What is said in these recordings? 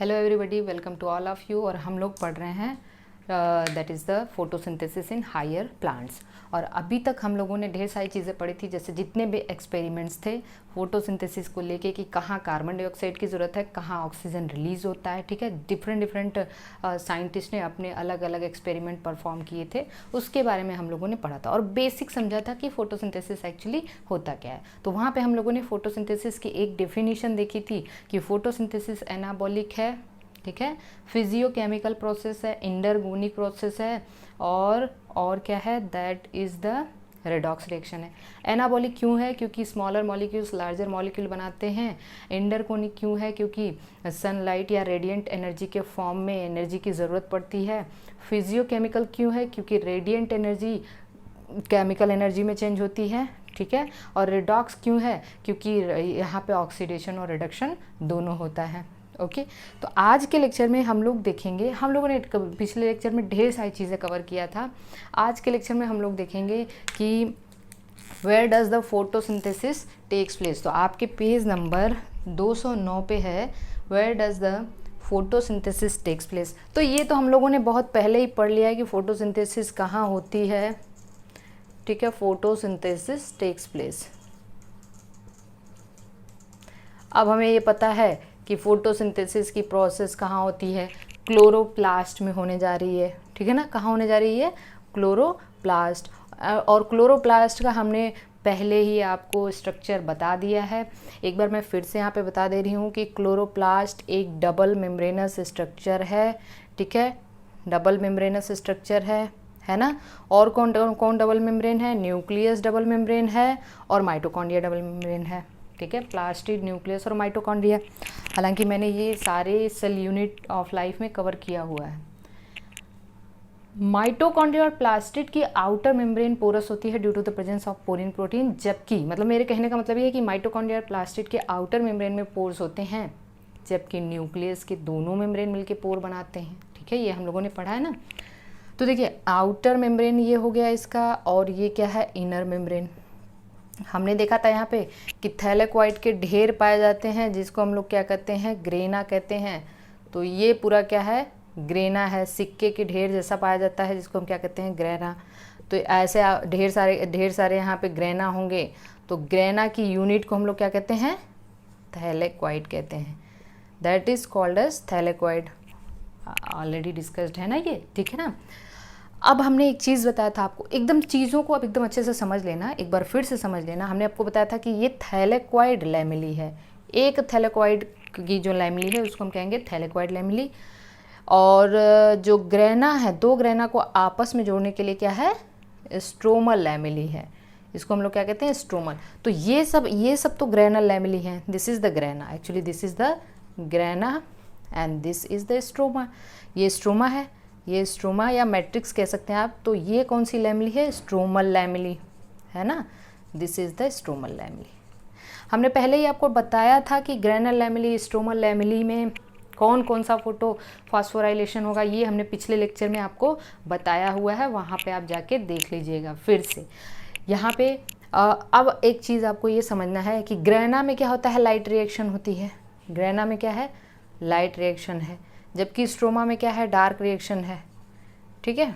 Hello everybody, welcome to all of you. और हम लोग पढ़ रहे हैं that is the photosynthesis in higher plants. और अभी तक हम लोगों ने ढेर सारी चीज़ें पढ़ी थी, जैसे जितने भी एक्सपेरिमेंट्स थे फोटोसिंथेसिस को लेके कि कहाँ कार्बन डाइऑक्साइड की ज़रूरत है, कहाँ ऑक्सीजन रिलीज़ होता है। ठीक है, डिफरेंट साइंटिस्ट ने अपने अलग अलग एक्सपेरिमेंट परफॉर्म किए थे, उसके बारे में हम लोगों ने पढ़ा था और बेसिक समझा था कि फोटोसिंथेसिस एक्चुअली होता क्या है। तो वहाँ पे हम लोगों ने फोटोसिंथेसिस की एक डेफिनेशन देखी थी कि फोटोसिंथेसिस एनाबॉलिक है, ठीक है, फिजियोकेमिकल प्रोसेस है, इंडरगोनिक प्रोसेस है, और क्या है, that is the redox reaction है। एनाबॉलिक क्यों है? क्योंकि स्मॉलर मॉलिक्यूल्स लार्जर मॉलिक्यूल बनाते हैं। इंडरगोनिक क्यों है? क्योंकि सनलाइट या रेडिएंट एनर्जी के फॉर्म में एनर्जी की ज़रूरत पड़ती है। फिजियोकेमिकल क्यों है? क्योंकि रेडिएंट एनर्जी केमिकल एनर्जी में चेंज होती है, ठीक है। और रिडॉक्स क्यों है? क्योंकि यहाँ पे ऑक्सीडेशन और रिडक्शन दोनों होता है। ओके, तो आज के लेक्चर में हम लोग देखेंगे, हम लोगों ने पिछले लेक्चर में ढेर सारी चीज़ें कवर किया था। आज के लेक्चर में हम लोग देखेंगे कि where does the photosynthesis takes place. तो आपके पेज नंबर 209 पे है, where does the photosynthesis takes place. तो ये तो हम लोगों ने बहुत पहले ही पढ़ लिया है कि फोटोसिंथेसिस कहाँ होती है, ठीक है। Photosynthesis takes place. अब हमें ये पता है कि फोटोसिंथेसिस की प्रोसेस कहाँ होती है, क्लोरोप्लास्ट में होने जा रही है, ठीक है ना। कहाँ होने जा रही है? क्लोरोप्लास्ट। और क्लोरोप्लास्ट का हमने पहले ही आपको स्ट्रक्चर बता दिया है। एक बार मैं फिर से यहाँ पे बता दे रही हूँ कि क्लोरोप्लास्ट एक डबल मेम्ब्रेनस स्ट्रक्चर है, ठीक है, डबल मेम्ब्रेनस स्ट्रक्चर है ना। और कौन कौन डबल मेम्ब्रेन है? न्यूक्लियस डबल मेम्ब्रेन है और माइटोकॉन्ड्रिया डबल मेम्ब्रेन है, ठीक है। प्लास्टिड, न्यूक्लियस और माइटोकॉन्ड्रिया। हालांकि मैंने ये सारे सेल यूनिट ऑफ लाइफ में कवर किया हुआ है। माइटोकॉन्ड्रिया और प्लास्टिड की आउटर मेम्ब्रेन पोरस होती है due to the presence of porin protein, जबकि मतलब मेरे कहने का मतलब ये है कि माइटोकॉन्ड्रिया और प्लास्टिड के आउटर मेम्ब्रेन में पोर्स होते हैं, जबकि न्यूक्लियस के दोनों मेम्ब्रेन मिलकर पोर बनाते हैं, ठीक है। ये हम लोगों ने पढ़ा है ना। तो देखिए, आउटर मेम्ब्रेन ये हो गया इसका, और ये क्या है? Inner membrane. हमने देखा था यहाँ पे कि थैलेक्वाइड के ढेर पाए जाते हैं, जिसको हम लोग क्या कहते हैं? ग्रेना कहते हैं। तो ये पूरा क्या है? ग्रेना है। सिक्के के ढेर जैसा पाया जाता है, जिसको हम क्या कहते हैं? ग्रेना। तो ऐसे ढेर सारे यहाँ पे ग्रेना होंगे। तो ग्रेना की यूनिट को हम लोग क्या कहते हैं? थैलेक्वाइड कहते हैं। That is called as thylakoid. Already discussed है ना ये, ठीक है ना। अब हमने एक चीज़ बताया था आपको, एकदम चीज़ों को अब एकदम अच्छे से समझ लेना, एक बार फिर से समझ लेना। हमने आपको बताया था कि ये थैलेक्वाइड लैमेली है। एक थैलेक्वाइड की जो लैमेली है उसको हम कहेंगे थैलेक्वाइड लैमेली। और जो ग्रेना है, दो ग्रेना को आपस में जोड़ने के लिए क्या है? स्ट्रोमल लैमेली है। इसको हम लोग क्या कहते हैं? स्ट्रोमल। तो ये सब तो ग्रेनल लैमेली है। This is the grana, actually this is the grana and this is the stroma. ये स्ट्रोमा है, ये स्ट्रोमा या मैट्रिक्स कह सकते हैं आप। तो ये कौन सी लैमेली है? स्ट्रोमल लैमेली, है ना। This is the stromal lamellae. हमने पहले ही आपको बताया था कि ग्रेनल लैमेली, स्ट्रोमल लैमेली में कौन कौन सा फोटो फास्फोराइलेशन होगा, ये हमने पिछले लेक्चर में आपको बताया हुआ है, वहाँ पे आप जाके देख लीजिएगा फिर से। यहाँ पे अब एक चीज़ आपको ये समझना है कि ग्रेना में क्या होता है? लाइट रिएक्शन होती है। ग्रेना में क्या है? लाइट रिएक्शन है। जबकि स्ट्रोमा में क्या है? डार्क रिएक्शन है, ठीक है,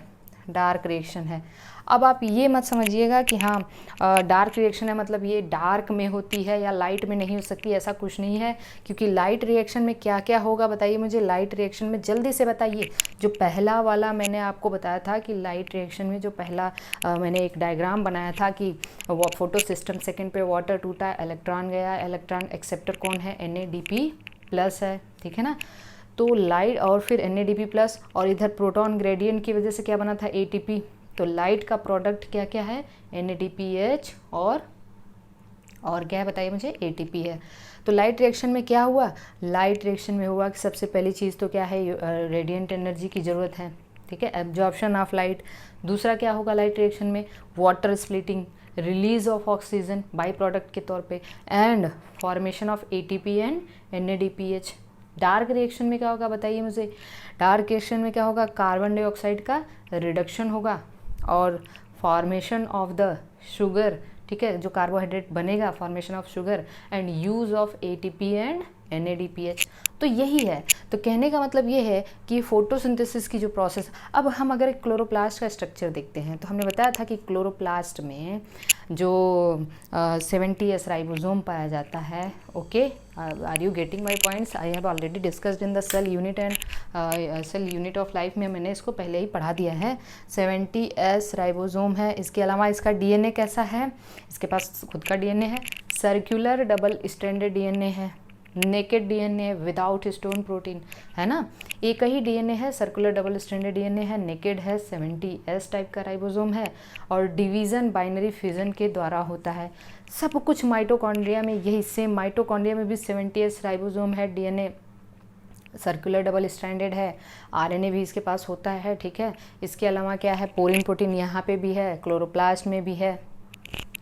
डार्क रिएक्शन है। अब आप ये मत समझिएगा कि हाँ डार्क रिएक्शन है मतलब ये डार्क में होती है या लाइट में नहीं हो सकती, ऐसा कुछ नहीं है। क्योंकि लाइट रिएक्शन में क्या क्या होगा बताइए मुझे। लाइट रिएक्शन में जल्दी से बताइए। जो पहला वाला मैंने आपको बताया था कि लाइट रिएक्शन में जो पहला मैंने एक डायग्राम बनाया था कि वो फोटो सिस्टम सेकेंड पे वाटर टूटा, इलेक्ट्रॉन गया, इलेक्ट्रॉन एक्सेप्टर कौन है? NADP+ है, ठीक है ना। तो लाइट और फिर NADP+ और इधर प्रोटॉन ग्रेडियंट की वजह से क्या बना था? ATP। तो लाइट का प्रोडक्ट क्या क्या है? NADPH और क्या है बताइए मुझे? ATP है। तो लाइट रिएक्शन में क्या हुआ? लाइट रिएक्शन में हुआ कि सबसे पहली चीज़ तो क्या है? रेडिएंट एनर्जी की ज़रूरत है, ठीक है, एब्जॉर्प्शन ऑफ लाइट। दूसरा क्या होगा लाइट रिएक्शन में? Water splitting, release of oxygen by product के तौर पे, and formation of ATP and NADPH। Dark reaction में क्या होगा बताइए मुझे? डार्क रिएक्शन में क्या होगा? कार्बन डाइऑक्साइड का रिडक्शन होगा और फॉर्मेशन ऑफ द शुगर, ठीक है, जो कार्बोहाइड्रेट बनेगा, formation of sugar and use of ATP and NADPH। तो यही है। तो कहने का मतलब ये है कि फोटोसिंथेसिस की जो प्रोसेस, अब हम अगर क्लोरोप्लास्ट का स्ट्रक्चर देखते हैं तो हमने बताया था कि क्लोरोप्लास्ट में जो 70S राइबोसोम पाया जाता है। Okay, are you getting my points? I have already discussed in the cell unit and cell unit of life में मैंने इसको पहले ही पढ़ा दिया है। 70S राइबोसोम है। इसके अलावा इसका डीएनए कैसा है? इसके पास खुद का डीएनए है, सर्कुलर डबल स्ट्रैंडेड डीएनए है, naked DNA without histone protein, है ना। एक ही डीएनए है, सर्कुलर डबल स्ट्रैंडेड डीएनए है, नेकेड है, 70S टाइप का राइबोसोम है, और डिवीज़न बाइनरी फिजन के द्वारा होता है। सब कुछ माइटोकॉन्ड्रिया में यही सेम, माइटोकॉन्ड्रिया में भी 70S राइबोसोम है, डीएनए सर्कुलर डबल स्ट्रैंडेड है, आरएनए भी इसके पास होता है, ठीक है। इसके अलावा क्या है, पोरिन प्रोटीन यहाँ पे भी है, क्लोरोप्लास्ट में भी है,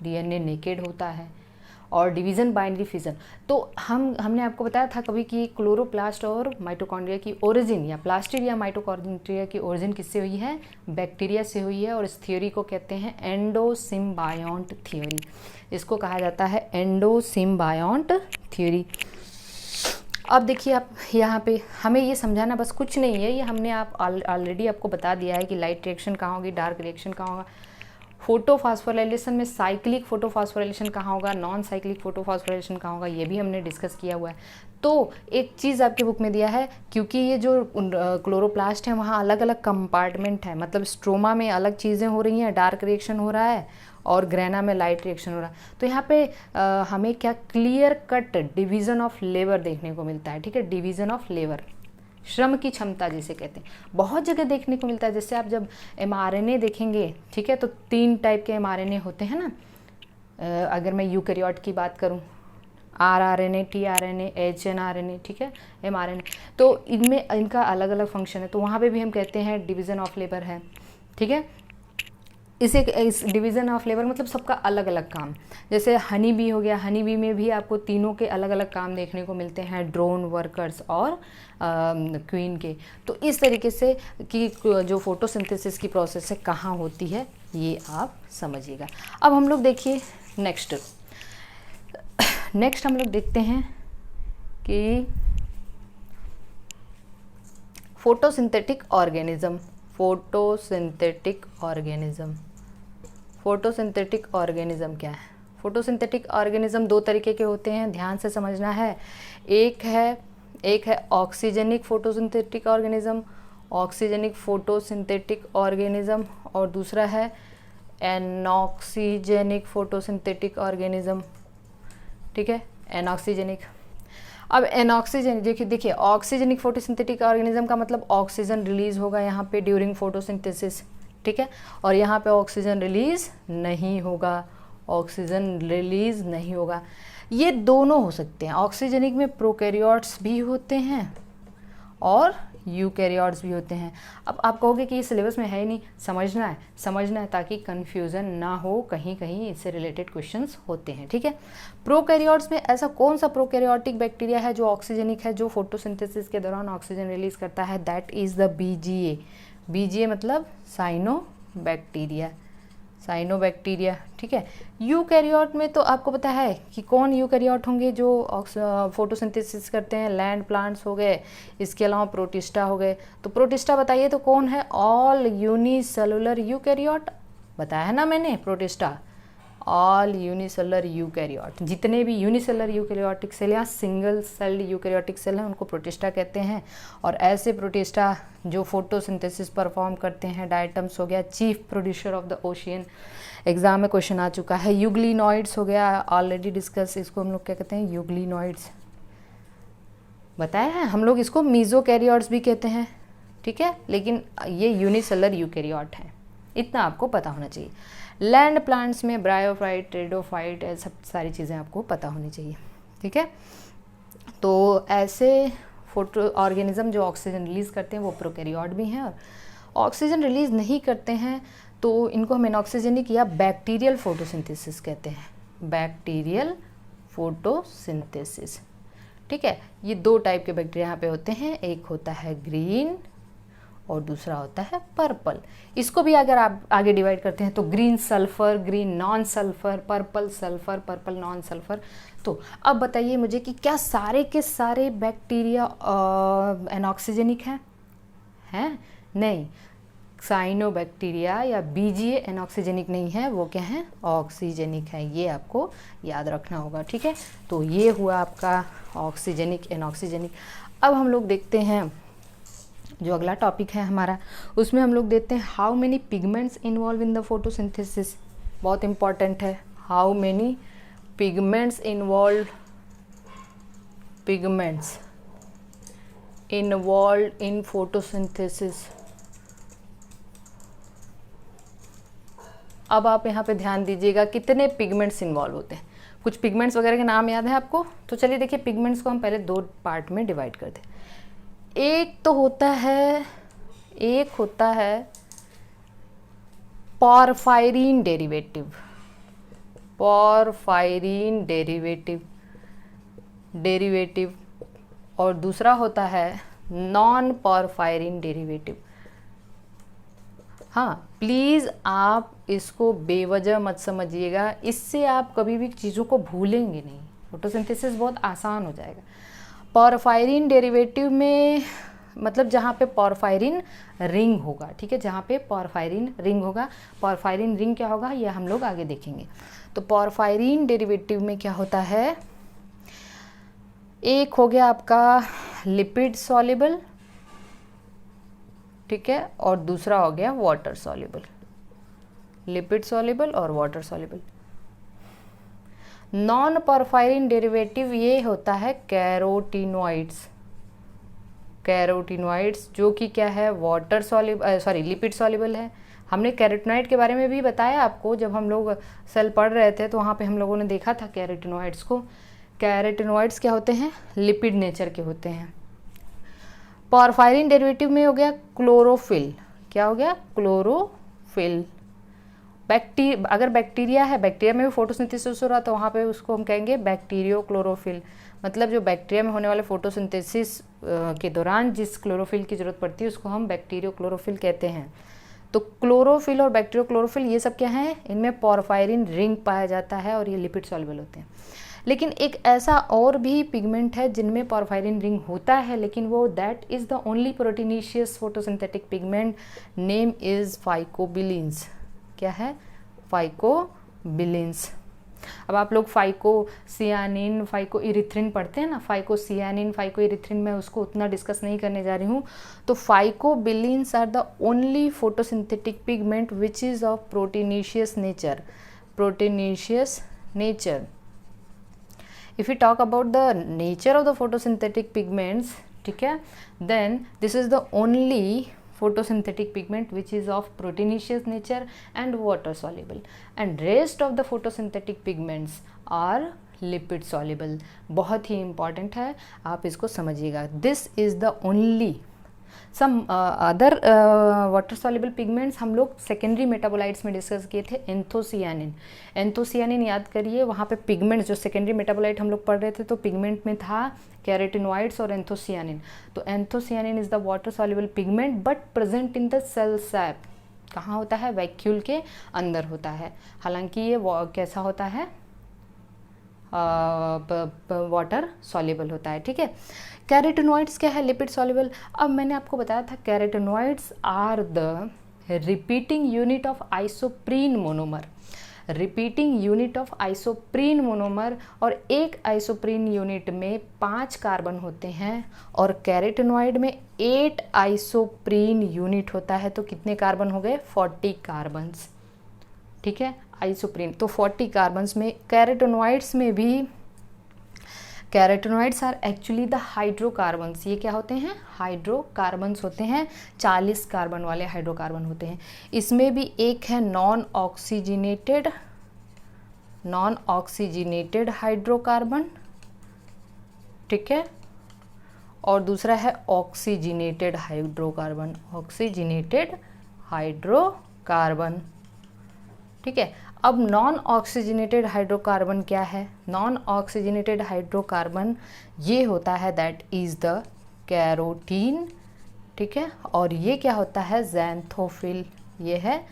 डीएनए नेकेड होता है, और डिवीज़न बाइनरी फिजन। तो हमने आपको बताया था कभी कि क्लोरोप्लास्ट और माइटोकॉन्ड्रिया की ओरिजिन, या प्लास्टिड या माइटोकॉन्ड्रिया की ओरिजिन किससे हुई है? बैक्टीरिया से हुई है, और इस थ्योरी को कहते हैं एंडोसिम्बायोंट थ्योरी। इसको कहा जाता है एंडोसिम्बायोंट थ्योरी। अब देखिए, आप यहाँ पे हमें ये समझाना बस कुछ नहीं है, ये हमने ऑलरेडी आपको बता दिया है कि लाइट रिएक्शन कहाँ होगी, डार्क रिएक्शन कहाँ होगा, फोटोफॉस्फोराइलेशन में साइक्लिक फोटोफॉस्फोराइलेशन कहाँ होगा, नॉन साइक्लिक फोटोफॉस्फोराइलेशन कहाँ होगा, ये भी हमने डिस्कस किया हुआ है। तो एक चीज़ आपके बुक में दिया है, क्योंकि ये जो क्लोरोप्लास्ट है वहाँ अलग अलग कंपार्टमेंट है, मतलब स्ट्रोमा में अलग चीज़ें हो रही हैं, डार्क रिएक्शन हो रहा है, और ग्रेना में लाइट रिएक्शन हो रहा है। तो यहाँ पे हमें क्या clear cut division of labour देखने को मिलता है, ठीक है। डिवीज़न ऑफ लेबर, श्रम की क्षमता जिसे कहते हैं, बहुत जगह देखने को मिलता है। जैसे आप जब mRNA देखेंगे, ठीक है, तो 3 टाइप के mRNA होते हैं ना। अगर मैं यूकैरियोट की बात करूं, rRNA, tRNA, hnRNA, ठीक है, mRNA, तो इनमें इनका अलग अलग फंक्शन है। तो वहाँ पे भी हम कहते हैं डिवीज़न ऑफ लेबर है, ठीक है। इस डिवीज़न ऑफ लेबर मतलब सबका अलग अलग काम। जैसे हनी बी हो गया, हनी बी में भी आपको तीनों के अलग अलग काम देखने को मिलते हैं, ड्रोन, वर्कर्स और क्वीन के। तो इस तरीके से कि जो फोटोसिंथेसिस की प्रोसेस है कहाँ होती है, ये आप समझिएगा। अब हम लोग देखिए नेक्स्ट हम लोग देखते हैं कि फोटोसिंथेटिक ऑर्गेनिज्म। फोटोसिंथेटिक ऑर्गेनिज्म क्या है? फोटोसिंथेटिक ऑर्गेनिज्म 2 तरीके के होते हैं, ध्यान से समझना है। एक है ऑक्सीजेनिक फोटोसिंथेटिक ऑर्गेनिज्म, और दूसरा है एनॉक्सीजेनिक फोटोसिंथेटिक ऑर्गेनिज्म, ठीक है, एनॉक्सीजेनिक। अब एनॉक्सीजन देखिए ऑक्सीजेनिक फोटोसिंथेटिक ऑर्गेनिज्म का मतलब ऑक्सीजन रिलीज होगा यहाँ पे ड्यूरिंग फोटोसिंथेसिस, ठीक है, और यहाँ पे ऑक्सीजन रिलीज नहीं होगा। ये दोनों हो सकते हैं। ऑक्सीजेनिक में प्रोकैरियोट्स भी होते हैं और यूकैरियोट्स भी होते हैं। अब आप कहोगे कि ये सिलेबस में है ही नहीं, समझना है ताकि कन्फ्यूज़न ना हो, कहीं कहीं इससे रिलेटेड क्वेश्चंस होते हैं, ठीक है। प्रोकैरियोट्स में ऐसा कौन सा प्रोकैरियोटिक बैक्टीरिया है जो ऑक्सीजेनिक है, जो फोटोसिंथेसिस के दौरान ऑक्सीजन रिलीज करता है? दैट इज़ द बीजीए मतलब साइनोबैक्टीरिया, ठीक है। यूकैरियोट में तो आपको पता है कि कौन यूकैरियोट होंगे जो फोटोसिंथेसिस करते हैं, लैंड प्लांट्स हो गए, इसके अलावा प्रोटिस्टा हो गए। तो प्रोटिस्टा बताइए तो कौन है? ऑल यूनिसेलुलर यूकैरियोट, बताया है ना मैंने, प्रोटिस्टा ऑल यूनिसेलुलर यूकैरियोट। जितने भी यूनिसेलुलर यूकैरियोटिक सेल या सिंगल सेल्ड यूकैरियोटिक सेल हैं उनको प्रोटिस्टा कहते हैं। और ऐसे प्रोटिस्टा जो फोटोसिंथेसिस परफॉर्म करते हैं, डायटम्स हो गया, chief producer of the ocean, exam में क्वेश्चन आ चुका है। यूग्लिनॉइड्स हो गया, ऑलरेडी डिस्कस, इसको हम लोग क्या कहते हैं? यूग्लिनॉइड्स, बताया है हम लोग। इसको मीजोकैरियोट्स भी कहते हैं, ठीक है, लेकिन ये यूनिसेलुलर यूकैरियोट हैं, इतना आपको पता होना चाहिए। लैंड प्लांट्स में ब्रायोफाइट, टेरिडोफाइट, सब सारी चीज़ें आपको पता होनी चाहिए, ठीक है। तो ऐसे फोटो ऑर्गेनिज्म जो ऑक्सीजन रिलीज़ करते हैं वो प्रोकैरियोट भी हैं, और ऑक्सीजन रिलीज़ नहीं करते हैं तो इनको हम एनऑक्सीजेनिक या बैक्टीरियल फोटोसिंथेसिस कहते हैं। बैक्टीरियल फोटोसिंथेसिस, ठीक है। ये 2 टाइप के बैक्टीरिया यहाँ पे होते हैं, एक होता है ग्रीन और दूसरा होता है पर्पल। इसको भी अगर आप आगे डिवाइड करते हैं तो green sulphur, green non sulphur, purple sulphur, purple non sulphur. तो अब बताइए मुझे कि क्या सारे के सारे बैक्टीरिया एनऑक्सीजेनिक हैं? नहीं, साइनोबैक्टीरिया या बीजीए एनऑक्सीजेनिक नहीं है, वो क्या है? ऑक्सीजेनिक है। ये आपको याद रखना होगा, ठीक है। तो ये हुआ आपका ऑक्सीजेनिक, एनऑक्सीजेनिक। अब हम लोग देखते हैं जो अगला टॉपिक है हमारा, उसमें हम लोग देखते हैं how many pigments involve in the photosynthesis. बहुत इंपॉर्टेंट है, how many pigments involve in photosynthesis. अब आप यहाँ पे ध्यान दीजिएगा कितने पिगमेंट्स इन्वॉल्व होते हैं। कुछ पिगमेंट्स वगैरह के नाम याद है आपको? तो चलिए देखिए, पिगमेंट्स को हम पहले 2 पार्ट में डिवाइड करते हैं। एक होता है पॉरफायरिन डेरिवेटिव, और दूसरा होता है नॉन पॉरफायरिन डेरिवेटिव। हाँ, प्लीज़ आप इसको बेवजह मत समझिएगा, इससे आप कभी भी चीज़ों को भूलेंगे नहीं, फोटोसिंथेसिस बहुत आसान हो जाएगा। पॉरफायरिन डेरिवेटिव में मतलब जहाँ पे पॉरफायरिन रिंग होगा, ठीक है, जहाँ पे पॉरफायरिन रिंग होगा। पॉरफायरिन रिंग क्या होगा ये हम लोग आगे देखेंगे। तो पॉरफायरिन डेरिवेटिव में क्या होता है, एक हो गया आपका लिपिड सॉल्युबल, ठीक है, और दूसरा हो गया वाटर सॉल्युबल। लिपिड सॉल्युबल और वाटर सॉल्युबल। नॉन पॉरफायरिन डेरिवेटिव ये होता है कैरोटीनॉइड्स, जो कि क्या है, वाटर सॉल्युबल, लिपिड सॉल्युबल है। हमने कैरोटीनॉइड के बारे में भी बताया आपको, जब हम लोग सेल पढ़ रहे थे तो वहाँ पे हम लोगों ने देखा था कैरोटीनॉइड्स को। कैरोटीनॉइड्स क्या होते हैं, लिपिड नेचर के होते हैं। पॉरफायरिन डेरिवेटिव में हो गया क्लोरोफिल। क्या हो गया? क्लोरोफिल। अगर बैक्टीरिया है, बैक्टीरिया में भी फोटोसिंथेसिस हो रहा तो वहाँ पे उसको हम कहेंगे बैक्टीरियो क्लोरोफिल। मतलब जो बैक्टीरिया में होने वाले फोटोसिंथेसिस के दौरान जिस क्लोरोफिल की ज़रूरत पड़ती है उसको हम बैक्टीरियो क्लोरोफिल कहते हैं। तो क्लोरोफिल और बैक्टीरियो क्लोरोफिल ये सब क्या है, इनमें पॉरफायरिन रिंग पाया जाता है और ये लिपिड सॉल्युबल होते हैं। लेकिन एक ऐसा और भी पिगमेंट है जिनमें पॉरफायरिन रिंग होता है, लेकिन वो that is the only proteinaceous photosynthetic pigment, name is phycobilins. क्या है? फाइकोबिलिन्स। अब आप लोग फाइकोसियानिन, फाइकोइरिथ्रिन पढ़ते हैं ना, फाइकोसियानिन, फाइकोइरिथ्रिन, मैं उसको उतना डिस्कस नहीं करने जा रही हूँ। तो phycobilins are the only photosynthetic pigment which is of proteinaceous nature. If we talk about the nature of the photosynthetic pigments, ठीक है, then this is the only photosynthetic pigment which is of proteinaceous nature and water soluble, and rest of the photosynthetic pigments are lipid soluble. बहुत ही important है, आप इसको समझिएगा। This is the only some other water soluble pigments हम लोग secondary metabolites में discuss किए थे। एंथोसियानिन याद करिए, वहाँ पे पिगमेंट्स जो सेकेंडरी मेटाबोलाइट हम लोग पढ़ रहे थे तो पिगमेंट में था कैरोटीनॉइड्स और एंथोसियानिन। तो anthocyanin is the water soluble pigment but present in the cell sap. कहाँ होता है? वैक्यूल के अंदर होता है। हालांकि ये कैसा होता है? वाटर सॉल्युबल होता है, ठीक है। कैरोटीनॉइड्स क्या है? Lipid soluble. अब मैंने आपको बताया था carotenoids are the repeating unit of isoprene monomer, और एक आइसोप्रीन यूनिट में 5 कार्बन होते हैं और कैरोटीनॉइड में 8 आइसोप्रीन यूनिट होता है। तो कितने कार्बन हो गए? 40 कार्बन्स, ठीक है, आइसोप्रीन। तो 40 कार्बन्स में कैरोटीनॉइड्स में भी, carotenoids are actually the hydrocarbons. ये क्या होते हैं? हाइड्रोकार्बन्स होते हैं, 40 कार्बन वाले हाइड्रोकार्बन होते हैं। इसमें भी एक है नॉन ऑक्सीजनेटेड हाइड्रोकार्बन, ठीक है, और दूसरा है ऑक्सीजनेटेड हाइड्रोकार्बन, ठीक है। अब नॉन ऑक्सीजनेटेड हाइड्रोकार्बन क्या है? नॉन ऑक्सीजनेटेड हाइड्रोकार्बन ये होता है दैट इज़ द कैरोटीन ठीक है। और ये क्या होता है, ज़ैंथोफिल, ये है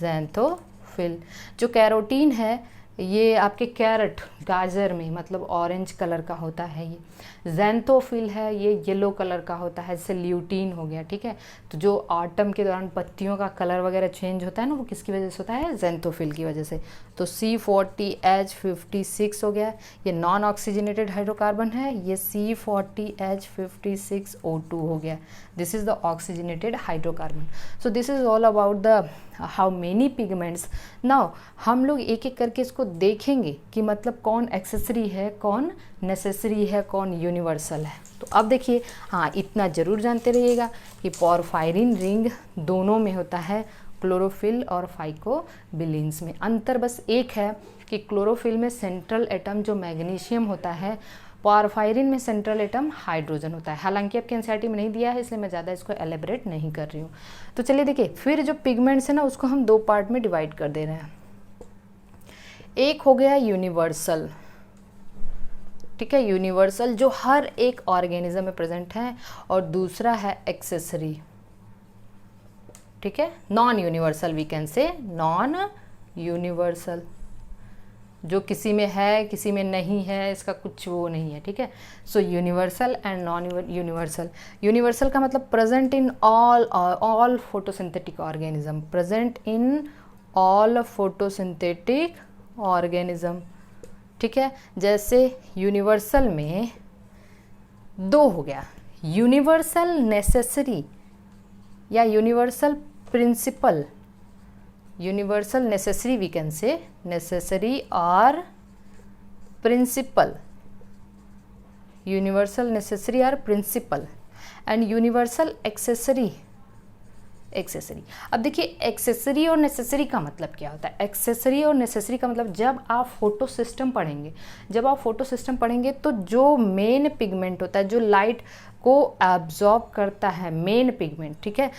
ज़ैंथोफिल। जो कैरोटीन है ये आपके कैरेट, गाजर में मतलब ऑरेंज कलर का होता है। ये ज़ैंथोफिल है, ये येलो कलर का होता है, जैसे ल्यूटीन हो गया, ठीक है। तो जो ऑटम के दौरान पत्तियों का कलर वगैरह चेंज होता है ना, वो किसकी वजह से होता है, ज़ैंथोफिल की वजह से। तो C40H56 हो गया, ये नॉन ऑक्सीजनेटेड हाइड्रोकार्बन है, ये C40H56O2 हो गया। This is the oxygenated hydrocarbon. So this is all about the how many pigments. Now हम लोग एक एक करके इसको देखेंगे कि मतलब कौन एक्सेसरी है, कौन नेसेसरी है, कौन यूनिवर्सल है। तो अब देखिए, हाँ इतना ज़रूर जानते रहिएगा कि पोरफायरिन रिंग दोनों में होता है, क्लोरोफिल और फाइकोबिलिन्स में। अंतर बस एक है कि क्लोरोफिल में सेंट्रल एटम जो मैग्नीशियम होता है, पोरफायरिन में सेंट्रल एटम हाइड्रोजन होता है। हालांकि आपके एनसीईआरटी में नहीं दिया है, इसलिए मैं ज़्यादा इसको एलेबरेट नहीं कर रही हूँ। तो चलिए देखिए, फिर जो पिगमेंट्स है ना, उसको हम दो पार्ट में डिवाइड कर दे रहे हैं। एक हो गया यूनिवर्सल, ठीक है, यूनिवर्सल जो हर एक ऑर्गेनिज्म में प्रेजेंट है, और दूसरा है एक्सेसरी, ठीक है, non universal, we can say non universal, जो किसी में है किसी में नहीं है, इसका कुछ वो नहीं है, ठीक है। So universal and non universal. Universal का मतलब present in all photosynthetic organism, present in all photosynthetic organism, ठीक है। जैसे यूनिवर्सल में दो हो गया, यूनिवर्सल नेसेसरी या universal principal, universal necessary we can say, necessary और प्रिंसिपल, यूनिवर्सल नेसेसरी और principal, and universal accessory, accessory. अब देखिए, एक्सेसरी और नेसेसरी का मतलब क्या होता है। एक्सेसरी और नेसेसरी का मतलब, जब आप फोटो सिस्टम पढ़ेंगे, जब आप फोटो सिस्टम पढ़ेंगे तो जो मेन पिगमेंट होता है, जो लाइट को एब्जॉर्ब करता है, मेन पिगमेंट, ठीक है,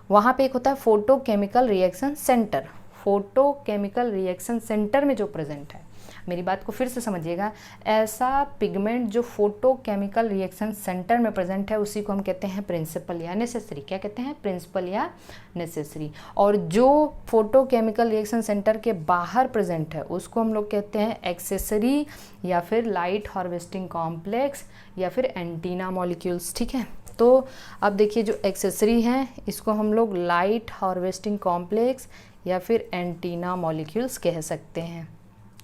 वहाँ पे एक होता है photo chemical reaction centre. Photo chemical reaction centre में जो प्रेजेंट है, मेरी बात को फिर से समझिएगा, ऐसा पिगमेंट जो फोटो केमिकल रिएक्शन सेंटर में प्रेजेंट है, उसी को हम कहते हैं प्रिंसिपल या नेसेसरी। क्या कहते हैं, प्रिंसिपल या नेसेसरी। और जो फोटो केमिकल रिएक्शन सेंटर के बाहर प्रेजेंट है, उसको हम लोग कहते हैं एक्सेसरी, या फिर लाइट हार्वेस्टिंग कॉम्प्लेक्स, या फिर एंटीना मॉलिक्यूल्स, ठीक है। तो अब देखिए, जो एक्सेसरी हैं इसको हम लोग लाइट हार्वेस्टिंग कॉम्प्लेक्स या फिर एंटीना मॉलिक्यूल्स कह सकते हैं।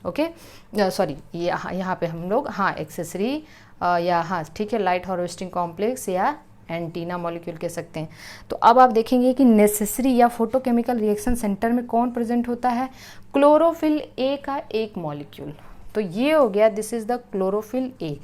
ओके, सॉरी, यहाँ पे हम लोग, हाँ, एक्सेसरी या, हाँ ठीक है, लाइट हार्वेस्टिंग कॉम्प्लेक्स या एंटीना मॉलिक्यूल कह सकते हैं। तो अब आप देखेंगे कि नेसेसरी या फोटोकेमिकल रिएक्शन सेंटर में कौन प्रेजेंट होता है, क्लोरोफिल ए का एक मॉलिक्यूल। तो ये हो गया, दिस इज द क्लोरोफिल ए।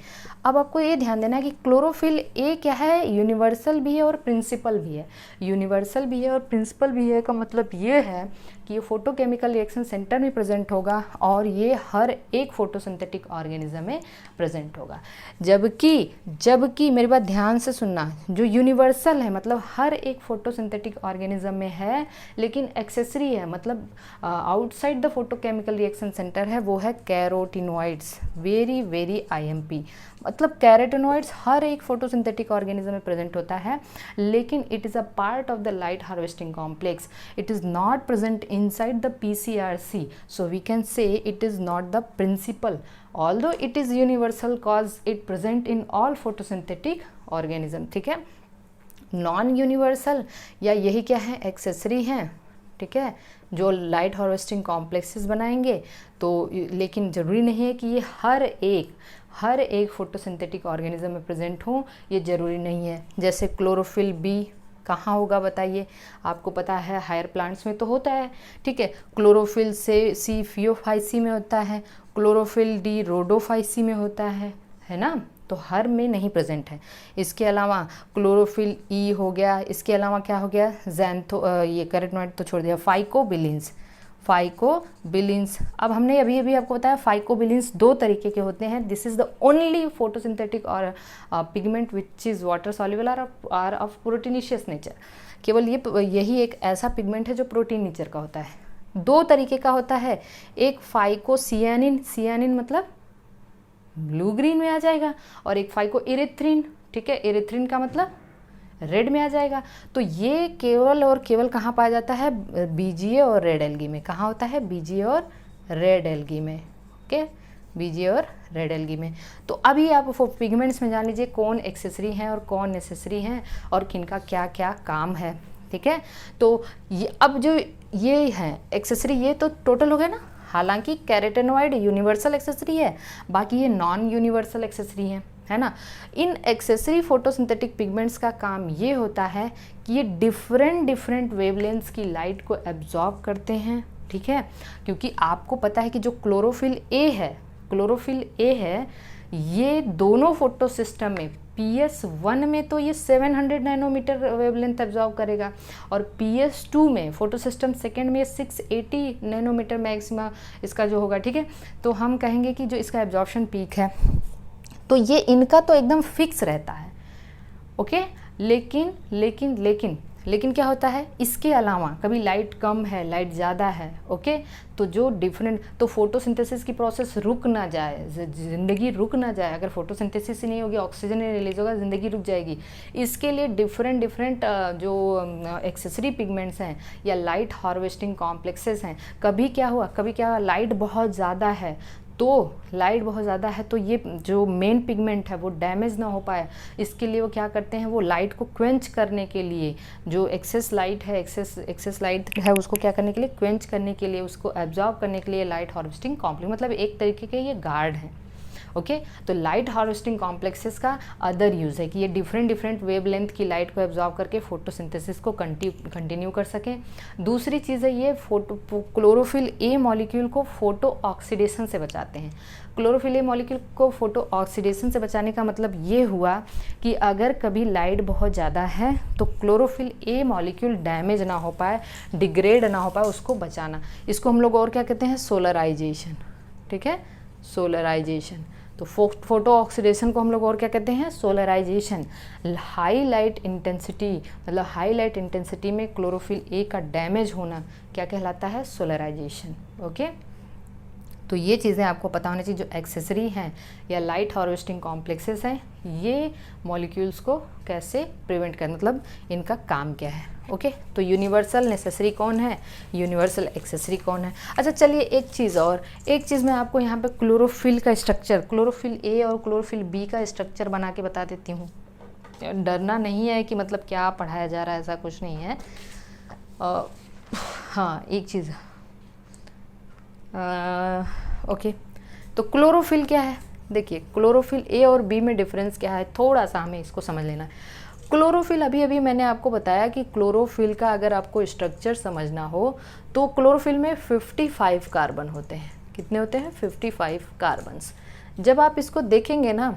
अब आपको ये ध्यान देना है कि क्लोरोफिल ए क्या है, यूनिवर्सल भी है और प्रिंसिपल भी है। यूनिवर्सल भी है और प्रिंसिपल भी है का मतलब ये है कि ये फोटोकेमिकल रिएक्शन सेंटर में प्रेजेंट होगा, और ये हर एक फोटोसिंथेटिक ऑर्गेनिज्म में प्रेजेंट होगा। जबकि मेरी बात ध्यान से सुनना, जो यूनिवर्सल है मतलब हर एक फोटोसिंथेटिक ऑर्गेनिज्म में है, लेकिन एक्सेसरी है मतलब outside the photochemical reaction centre है, वो है कैरोटिनॉइड्स। वेरी वेरी IMP, मतलब कैरोटिनॉइड्स हर एक फोटोसिंथेटिक ऑर्गेनिज्म में प्रेजेंट होता है, लेकिन it is a part of the light harvesting complex. It is not present inside the PCRC, so we can say it is not the principal, although it is universal cause it present in all photosynthetic organism, ठीक है। Non universal या यही क्या है, accessory हैं, ठीक है, जो लाइट हार्वेस्टिंग कॉम्प्लेक्सेस बनाएंगे। तो लेकिन ज़रूरी नहीं है कि ये हर एक फोटोसिंथेटिक ऑर्गेनिज्म में प्रेजेंट हो, ये ज़रूरी नहीं है। जैसे क्लोरोफिल बी कहाँ होगा बताइए, आपको पता है हायर प्लांट्स में तो होता है, ठीक है। क्लोरोफिल सी फियोफाइसी में होता है, क्लोरोफिल डी रोडोफाइसी में होता है ना, तो हर में नहीं प्रेजेंट है। इसके अलावा क्लोरोफिल ई हो गया, इसके अलावा क्या हो गया, ये कैरोटिनॉइड तो छोड़ दिया, फाइकोबिलिन्स। अब हमने अभी आपको बताया फाइकोबिलिन्स दो तरीके के होते हैं। This is the only photosynthetic और pigment which is water soluble are of proteinaceous nature. केवल यही एक ऐसा पिगमेंट है जो प्रोटीन नेचर का होता है। दो तरीके का होता है, एक फाइकोसियानिन, सियानिन मतलब ब्लू ग्रीन में आ जाएगा, और एक फाइको इरिथ्रिन, ठीक है, इरिथ्रिन का मतलब रेड में आ जाएगा। तो ये केवल और केवल कहाँ पाया जाता है, बीजीए और रेड एल्गी में। कहाँ होता है, बीजीए और रेड एल्गी में। ओके, बीजीए और रेड एल्गी में। तो अभी आप पिगमेंट्स में जान लीजिए कौन एक्सेसरी हैं और कौन नेसेसरी हैं और किनका क्या क्या काम है। ठीक है, तो ये अब जो ये है एक्सेसरी, ये तो टोटल हो गया ना। हालांकि कैरोटेनॉइड यूनिवर्सल एक्सेसरी है, बाकी ये नॉन यूनिवर्सल एक्सेसरी है ना। इन एक्सेसरी फोटोसिंथेटिक पिगमेंट्स का काम ये होता है कि ये डिफरेंट वेवलेंथ्स की लाइट को एब्जॉर्ब करते हैं। ठीक है, क्योंकि आपको पता है कि जो क्लोरोफिल ए है, ये दोनों फोटो सिस्टम में PS1 में तो ये 700 नैनोमीटर वेवलेंथ एब्जॉर्ब करेगा और PS2 में फोटो सिस्टम सेकेंड में 680 नैनोमीटर मैक्सिमा इसका जो होगा। ठीक है, तो हम कहेंगे कि जो इसका एब्जॉर्प्शन पीक है, तो ये इनका तो एकदम फिक्स रहता है। ओके, लेकिन क्या होता है, इसके अलावा कभी लाइट कम है, लाइट ज़्यादा है। ओके, तो जो डिफरेंट, तो फोटोसिंथेसिस की प्रोसेस रुक ना जाए, ज़िंदगी रुक ना जाए। अगर फोटोसिंथेसिस ही नहीं होगी, ऑक्सीजन नहीं रिलीज होगा, ज़िंदगी रुक जाएगी। इसके लिए डिफरेंट जो एक्सेसरी पिगमेंट्स हैं या लाइट हार्वेस्टिंग कॉम्प्लेक्सेस हैं, कभी क्या लाइट बहुत ज़्यादा है, तो ये जो मेन पिगमेंट है वो डैमेज ना हो पाए, इसके लिए वो क्या करते हैं, वो लाइट को क्वेंच करने के लिए, जो एक्सेस लाइट है उसको क्या करने के लिए, क्वेंच करने के लिए, उसको एब्जॉर्ब करने के लिए लाइट हार्वेस्टिंग कॉम्प्लेक्स, मतलब एक तरीके के ये गार्ड हैं। ओके, तो लाइट हार्वेस्टिंग कॉम्प्लेक्सेस का अदर यूज़ है कि ये डिफरेंट वेवलेंथ की लाइट को एब्जॉर्ब करके फोटोसिंथेसिस को कंटिन्यू कर सकें। दूसरी चीज़ है ये क्लोरोफिल ए मॉलिक्यूल को फोटो ऑक्सीडेशन से बचाते हैं। क्लोरोफिल ए मॉलिक्यूल को फोटो ऑक्सीडेशन से बचाने का मतलब ये हुआ कि अगर कभी लाइट बहुत ज़्यादा है तो क्लोरोफिल ए मॉलिक्यूल डैमेज ना हो पाए, डिग्रेड ना हो पाए, उसको बचाना। इसको हम लोग और क्या कहते हैं, सोलराइजेशन। ठीक है, सोलराइजेशन। तो फोटो ऑक्सीडेशन को हम लोग और क्या कहते हैं, सोलराइजेशन। हाई लाइट इंटेंसिटी, मतलब हाई लाइट इंटेंसिटी में क्लोरोफिल ए का डैमेज होना क्या कहलाता है, सोलराइजेशन। ओके, तो ये चीज़ें आपको पता होनी चाहिए। जो एक्सेसरी हैं या लाइट हार्वेस्टिंग कॉम्प्लेक्सेस हैं, ये मॉलिक्यूल्स को कैसे प्रिवेंट कर, मतलब इनका काम क्या है। ओके, तो यूनिवर्सल नेसेसरी कौन है, यूनिवर्सल एक्सेसरी कौन है। अच्छा चलिए एक चीज़ मैं आपको यहाँ पे क्लोरोफिल का स्ट्रक्चर, क्लोरोफिल ए और क्लोरोफिल बी का स्ट्रक्चर बना के बता देती हूँ। डरना नहीं है कि मतलब क्या पढ़ाया जा रहा है, ऐसा कुछ नहीं है। हाँ, एक चीज़, ओके, तो क्लोरोफिल क्या है, देखिए क्लोरोफिल ए और बी में डिफरेंस क्या है, थोड़ा सा हमें इसको समझ लेना है। क्लोरोफिल, अभी मैंने आपको बताया कि क्लोरोफिल का अगर आपको स्ट्रक्चर समझना हो तो क्लोरोफिल में 55 कार्बन होते हैं। कितने होते हैं, 55 कार्बन्स। जब आप इसको देखेंगे ना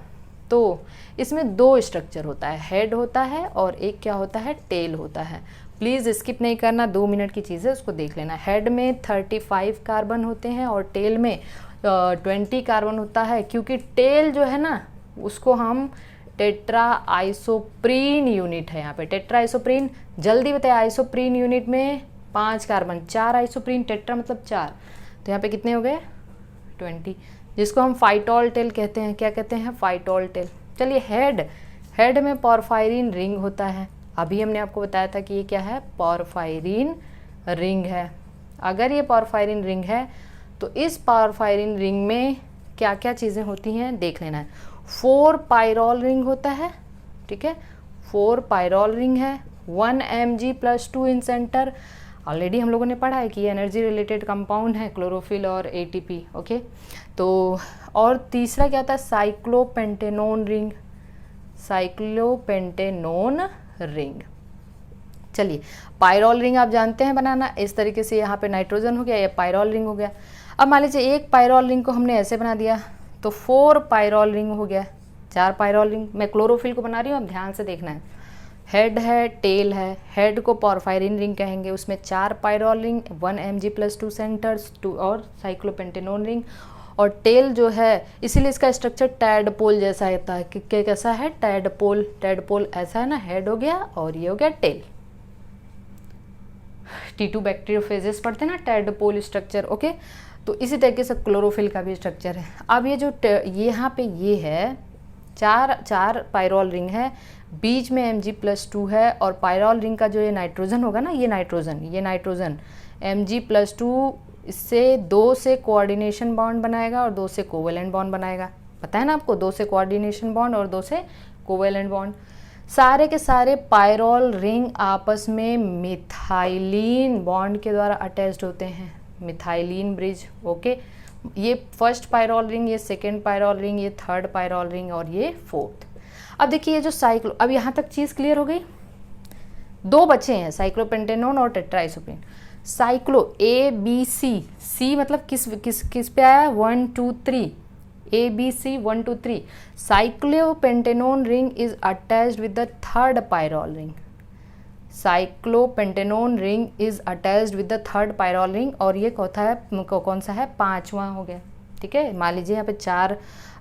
तो इसमें दो स्ट्रक्चर होता है, हेड होता है और एक क्या होता है, टेल होता है। प्लीज़ स्किप नहीं करना, 2 मिनट की चीज़ है, उसको देख लेना। हेड में 35 कार्बन होते हैं और टेल में 20 कार्बन होता है, क्योंकि टेल जो है ना उसको हम टेट्रा आइसोप्रीन यूनिट है यहाँ पे, टेट्रा आइसोप्रीन। जल्दी बताए, आइसोप्रीन यूनिट में 5 कार्बन, 4 आइसोप्रीन, टेट्रा मतलब 4, तो यहाँ पे कितने हो गए, 20, जिसको हम फाइटोल टेल कहते हैं। क्या कहते हैं, फाइटोल टेल। चलिए हेड में पोरफायरिन रिंग होता है। अभी हमने आपको बताया था कि ये क्या है, पोरफायरिन रिंग है। अगर ये पोरफायरिन रिंग है तो इस पोरफायरिन रिंग में क्या क्या चीज़ें होती हैं देख लेना है। 4 पायरोल रिंग होता है, ठीक है, 4 पायरोल रिंग है, 1 Mg+2 इन सेंटर। ऑलरेडी हम लोगों ने पढ़ा है कि ये एनर्जी रिलेटेड कंपाउंड है, क्लोरोफिल और ATP। ओके, तो और तीसरा क्या था, साइक्लोपेंटेनोन रिंग, साइक्लोपेंटेनोन रिंग। चलिए, पायरोल रिंग आप जानते हैं बनाना, इस तरीके से यहाँ पे नाइट्रोजन हो गया, ये पायरोल रिंग हो गया। अब मान लीजिए एक पायरोल रिंग को हमने ऐसे बना दिया तो 4 पायरोल रिंग हो गया, 4 पायरोल रिंग। मैं क्लोरोफिल को बना रही हूँ, अब ध्यान से देखना है। हेड है, टेल है, हेड को पोरफायरिन रिंग कहेंगे, उसमें 4 पायरोल रिंग, 1 Mg+2 सेंटर्स, 2 और साइक्लोपेंटेनोन रिंग। और टेल जो है, इसीलिए इसका स्ट्रक्चर टैडपोल जैसा होता है। कि कैसा है, टैडपोल ऐसा है ना, हेड हो गया और ये हो गया टेल। T2 बैक्टीरियोफेजेस पढ़ते हैं ना, टैडपोल स्ट्रक्चर। ओके, तो इसी तरीके से क्लोरोफिल का भी स्ट्रक्चर है। अब ये जो यहाँ पे ये है, चार पायरोल रिंग है, बीच में Mg+2 है, और पायरोल रिंग का जो ये नाइट्रोजन होगा ना, ये नाइट्रोजन Mg+2 इससे 2 से कोऑर्डिनेशन बॉन्ड बनाएगा और 2 से कोवेलेंट बॉन्ड बनाएगा। पता है ना आपको, 2 से कोऑर्डिनेशन बॉन्ड और 2 से कोवेलेंट बॉन्ड। सारे के सारे पायरोल रिंग आपस में मिथाइलिन बॉन्ड के द्वारा अटैच्ड होते हैं, मिथाइलिन ब्रिज। ओके, ये फर्स्ट पायरोल रिंग, ये सेकेंड पायरोल रिंग, ये थर्ड पायरोल रिंग और ये फोर्थ। अब देखिए ये जो साइक्लो, अब यहाँ तक चीज़ क्लियर हो गई। 2 बचे हैं, साइक्लोपेंटेनोन और टेट्राइसोप्रीन। साइक्लो ABC, सी मतलब किस पे आया, 1 2 3, ABC 1 2 3। Cyclopentanone ring is attached with the third pyrrole ring. Cyclopentanone ring is attached with the third pyrrole ring, और ये कौन सा है, 5वां हो गया। ठीक है, मान लीजिए यहाँ पे 4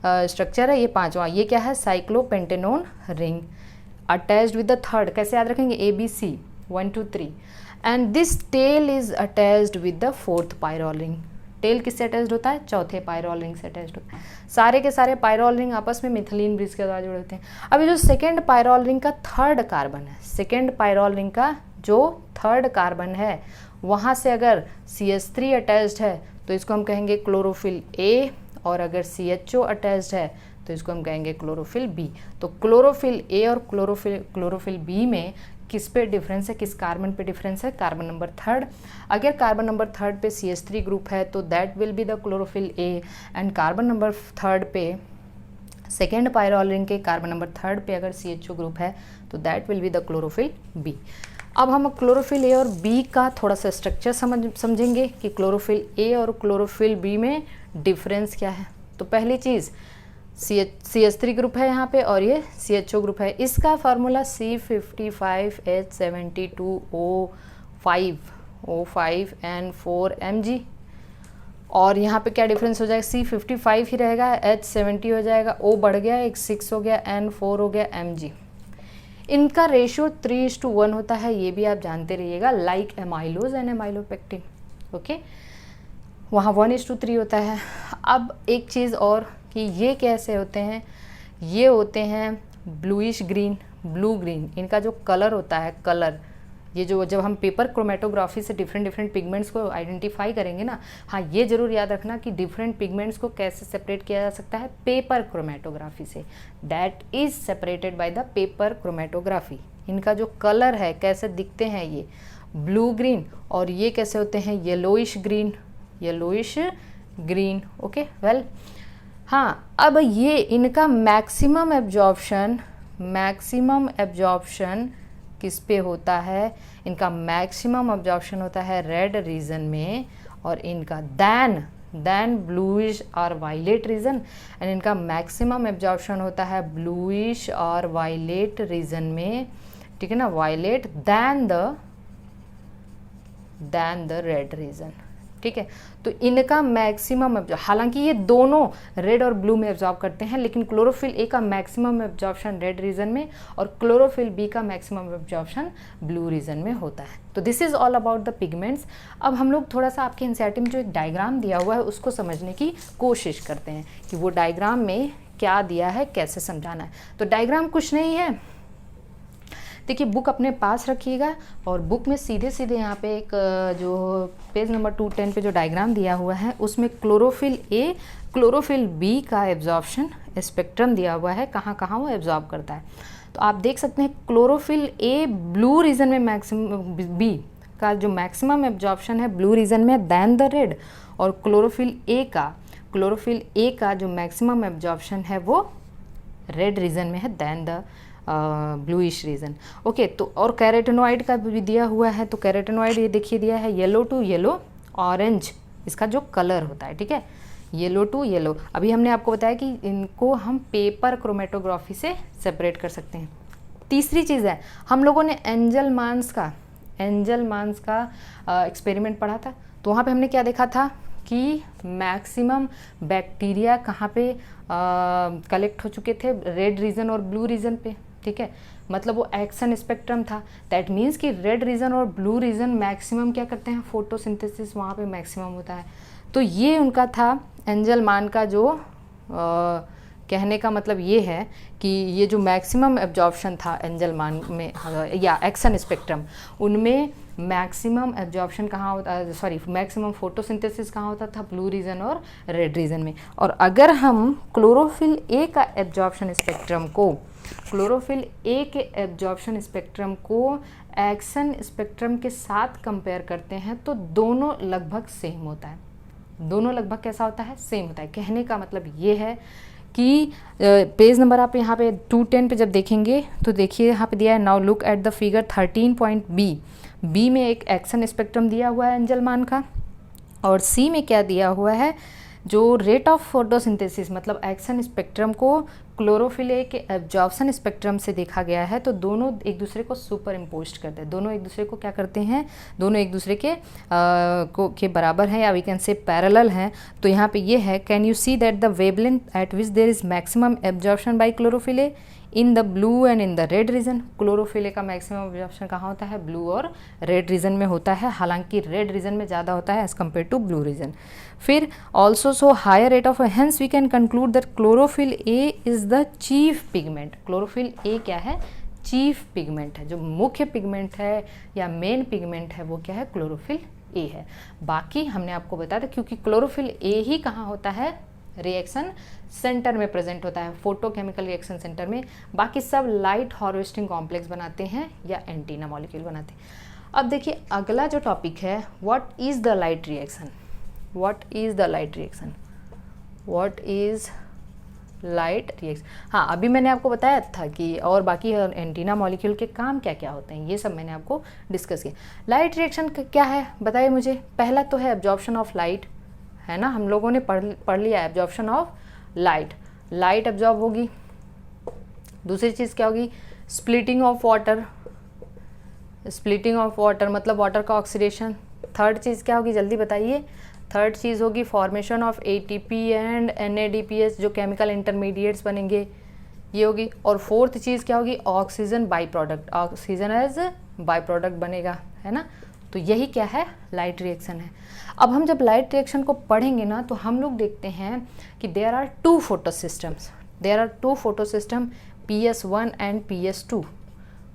स्ट्रक्चर है, ये 5वां, ये क्या है, cyclopentanone ring attached with the third. कैसे याद रखेंगे, ABC 1 2 3, and this tail is attached with the fourth pyrrole ring. Tail किससे अटैच्ड होता है, चौथे पायरोल रिंग से अटैच्ड होता है। सारे के सारे पायरोल रिंग आपस में मिथिलीन ब्रिज के द्वारा जुड़े होते हैं। अभी जो सेकेंड पायरोल रिंग का थर्ड कार्बन है, सेकेंड पायरोल रिंग का जो थर्ड कार्बन है, वहाँ से अगर CH3 अटैच्ड है तो इसको हम कहेंगे क्लोरोफिल A, और अगर CHO अटैच्ड है तो इसको हम कहेंगे क्लोरोफिल B। तो क्लोरोफिल A और क्लोरोफिल B में किस पे डिफरेंस है, किस कार्बन पे डिफरेंस है, कार्बन नंबर थर्ड। अगर कार्बन नंबर थर्ड पे CH3 ग्रुप है तो that will be the chlorophyll A, and carbon number third पे सेकेंड पायरोल रिंग के कार्बन नंबर थर्ड पे अगर CHO ग्रुप है तो that will be the chlorophyll B। अब हम क्लोरोफिल A और B का थोड़ा सा स्ट्रक्चर समझेंगे कि क्लोरोफिल A और क्लोरोफिल B में डिफरेंस क्या है। तो पहली चीज़, CH3 ग्रुप है यहाँ पे और ये CHO ग्रुप है। इसका फार्मूला C55H72O5N4Mg, और यहाँ पे क्या डिफरेंस हो जाएगा, C55 ही रहेगा, H70 हो जाएगा, O बढ़ गया, एक 6 हो गया, N4 हो गया, Mg। इनका रेशियो 3:1 होता है, ये भी आप जानते रहिएगा, like amylose and amylopectin. Okay, वहाँ 1:3 होता है। अब एक चीज़ और कि ये कैसे होते हैं, ये होते हैं ब्लूइश ग्रीन, ब्लू ग्रीन। इनका जो कलर होता है, कलर, ये जो जब हम पेपर क्रोमेटोग्राफी से डिफरेंट पिगमेंट्स को आइडेंटिफाई करेंगे ना, हाँ ये जरूर याद रखना कि डिफरेंट पिगमेंट्स को कैसे सेपरेट किया जा सकता है, पेपर क्रोमेटोग्राफी से। That is separated by the paper chromatography. इनका जो कलर है, कैसे दिखते हैं, ये ब्लू ग्रीन, और ये कैसे होते हैं, yellowish green, yellowish green. Okay, well, हाँ, अब ये इनका मैक्सिमम एब्जॉर्प्शन किस पे होता है, इनका मैक्सिमम एब्जॉर्प्शन होता है रेड रीजन में, और इनका देन ब्लूइश और वायलेट रीजन, एंड इनका मैक्सिमम एब्जॉर्प्शन होता है ब्लूइश और वायलेट रीजन में, ठीक है ना, violet then the red region. ठीक है, तो इनका मैक्सिमम, हालांकि ये दोनों रेड और ब्लू में एब्जॉर्ब करते हैं, लेकिन क्लोरोफिल A का मैक्सिमम एब्जॉर्प्शन रेड रीजन में और क्लोरोफिल B का मैक्सिमम एब्जॉर्प्शन ब्लू रीजन में होता है। तो this is all about the pigments. अब हम लोग थोड़ा सा आपके एनसीईआरटी में जो एक डायग्राम दिया हुआ है उसको समझने की कोशिश करते हैं कि वो डायग्राम में क्या दिया है, कैसे समझाना है। तो डायग्राम कुछ नहीं है, देखिए बुक अपने पास रखिएगा, और बुक में सीधे यहाँ पे एक जो पेज नंबर 210 पे जो डायग्राम दिया हुआ है उसमें क्लोरोफिल A, क्लोरोफिल B का एब्जॉर्प्शन स्पेक्ट्रम दिया हुआ है, कहाँ वो एब्जॉर्ब करता है। तो आप देख सकते हैं क्लोरोफिल A ब्लू रीजन में मैक्सिमम, B का जो मैक्सिमम एब्जॉर्प्शन है ब्लू रीजन में देन द रेड, और क्लोरोफिल A का जो मैक्सिमम एब्जॉर्प्शन है वो रेड रीजन में है then the bluish region. Okay, तो और कैरोटेनॉइड का भी दिया हुआ है, तो कैरोटेनॉइड ये देखिए दिया है येलो टू येलो ऑरेंज, इसका जो कलर होता है, ठीक है, येलो टू येलो। अभी हमने आपको बताया कि इनको हम पेपर क्रोमेटोग्राफी से सेपरेट कर सकते हैं। तीसरी चीज़ है, हम लोगों ने एंजल मांस का एक्सपेरिमेंट पढ़ा था, तो वहाँ पे हमने क्या देखा था कि मैक्सिमम बैक्टीरिया कहाँ पे कलेक्ट हो चुके थे, रेड रीजन और ब्लू रीजन पे, ठीक है, मतलब वो एक्शन स्पेक्ट्रम था। दैट मीन्स कि रेड रीजन और ब्लू रीजन मैक्सिमम क्या करते हैं, फोटोसिंथेसिस वहाँ पे मैक्सिमम होता है। तो ये उनका था एंजल मान का जो कहने का मतलब ये है कि ये जो मैक्सिमम एब्जॉर्प्शन था एंजलमान में या एक्सन स्पेक्ट्रम, उनमें मैक्सिमम एब्जॉर्प्शन कहाँ होता, सॉरी मैक्सिमम फोटोसिंथेसिस कहाँ होता था, ब्लू रीजन और रेड रीजन में। और अगर हम क्लोरोफिल ए का एब्जॉर्प्शन स्पेक्ट्रम को, क्लोरोफिल ए के एब्जॉर्प्शन स्पेक्ट्रम को एक्सन स्पेक्ट्रम के साथ कंपेयर करते हैं तो दोनों लगभग सेम होता है। दोनों लगभग कैसा होता है, सेम होता है। कहने का मतलब ये है कि पेज नंबर आप यहाँ पे 210 पे जब देखेंगे तो देखिए यहाँ पे दिया है, now look at the figure 13.b। B में एक एक्सन स्पेक्ट्रम दिया हुआ है एंजलमान का, और सी में क्या दिया हुआ है, जो रेट ऑफ फोटोसिंथेसिस मतलब एक्सन स्पेक्ट्रम को क्लोरोफिल ए के एब्जॉर्प्शन स्पेक्ट्रम से देखा गया है। तो दोनों एक दूसरे को सुपर इम्पोज करते हैं, दोनों एक दूसरे को क्या करते हैं, दोनों एक दूसरे के बराबर हैं या वी कैन से पैरेलल हैं। तो यहाँ पे ये है, can you see that the wavelength at which there is maximum absorption by chlorophyll A in the blue and in the red region. Chlorophyll A का मैक्सिमम एब्जॉर्प्शन कहाँ होता है, ब्लू और रेड रीजन में होता है, हालांकि रेड रीजन में ज़्यादा होता है as compare to blue region. फिर also so higher rate of, hence we can conclude that chlorophyll A is the chief pigment. Chlorophyll A क्या है, चीफ पिगमेंट है, जो मुख्य पिगमेंट है या मेन पिगमेंट है वो क्या है, क्लोरोफिल ए है। बाकी हमने आपको बताया था क्योंकि क्लोरोफिल ए ही कहाँ होता है, रिएक्शन सेंटर में प्रेजेंट होता है, फोटोकेमिकल रिएक्शन सेंटर में। बाकी सब लाइट हार्वेस्टिंग कॉम्प्लेक्स बनाते हैं या एंटीना मॉलिक्यूल बनाते हैं। अब देखिए अगला जो टॉपिक है, what is the light reaction, what is the light reaction, what is light reaction. हाँ, अभी मैंने आपको बताया था कि और बाकी एंटीना मॉलिक्यूल के काम क्या क्या होते हैं, ये सब मैंने आपको डिस्कस किया। लाइट रिएक्शन क्या है बताइए मुझे। पहला तो है एब्जॉर्प्शन ऑफ लाइट, है ना, हम लोगों ने पढ़ लिया absorption of light, light absorb होगी। दूसरी चीज़ क्या होगी, splitting of water, splitting of water मतलब वाटर का ऑक्सीडेशन। थर्ड चीज़ क्या होगी, जल्दी बताइए। थर्ड चीज़ होगी formation of ATP and NADPH, जो केमिकल इंटरमीडिएट्स बनेंगे, ये होगी। और फोर्थ चीज़ क्या होगी, oxygen by product, oxygen as by product बनेगा, है ना। तो यही क्या है, लाइट रिएक्शन है। अब हम जब लाइट रिएक्शन को पढ़ेंगे ना तो हम लोग देखते हैं कि there are two photosystems, there are two photosystem, PS1 and PS2,